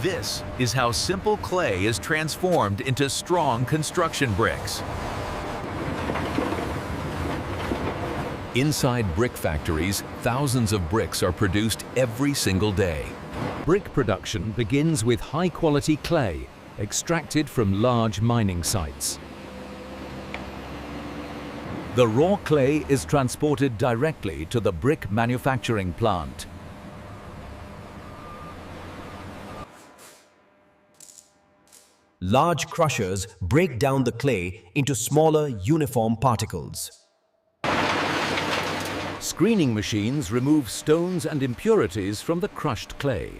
This is how simple clay is transformed into strong construction bricks. Inside brick factories, thousands of bricks are produced every single day. Brick production begins with high-quality clay extracted from large mining sites. The raw clay is transported directly to the brick manufacturing plant. Large crushers break down the clay into smaller, uniform particles. Screening machines remove stones and impurities from the crushed clay.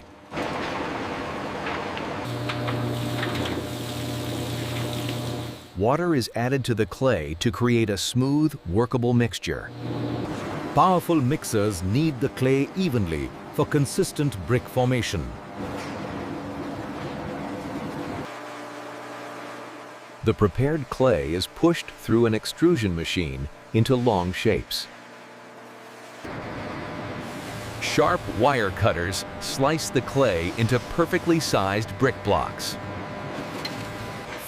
Water is added to the clay to create a smooth, workable mixture. Powerful mixers knead the clay evenly for consistent brick formation. The prepared clay is pushed through an extrusion machine into long shapes. Sharp wire cutters slice the clay into perfectly sized brick blocks.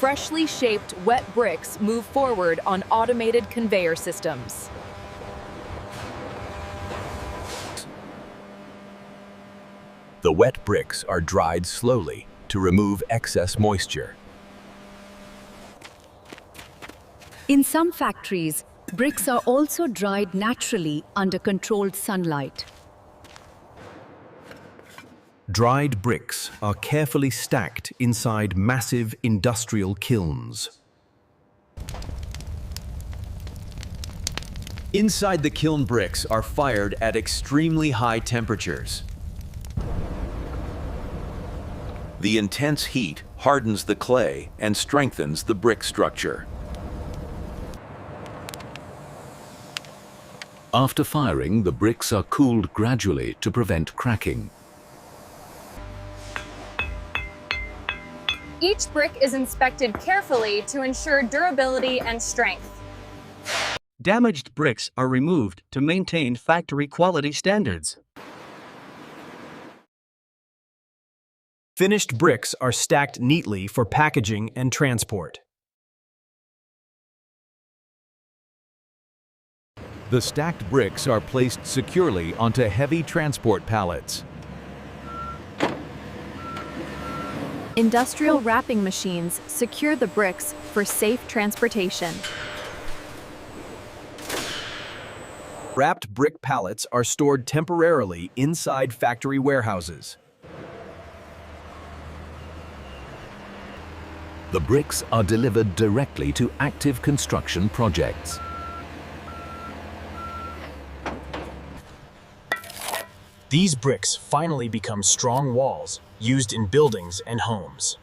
Freshly shaped wet bricks move forward on automated conveyor systems. The wet bricks are dried slowly to remove excess moisture. In some factories, bricks are also dried naturally under controlled sunlight. Dried bricks are carefully stacked inside massive industrial kilns. Inside the kiln, bricks are fired at extremely high temperatures. The intense heat hardens the clay and strengthens the brick structure. After firing, the bricks are cooled gradually to prevent cracking. Each brick is inspected carefully to ensure durability and strength. Damaged bricks are removed to maintain factory quality standards. Finished bricks are stacked neatly for packaging and transport. The stacked bricks are placed securely onto heavy transport pallets. Industrial wrapping machines secure the bricks for safe transportation. Wrapped brick pallets are stored temporarily inside factory warehouses. The bricks are delivered directly to active construction projects. These bricks finally become strong walls used in buildings and homes.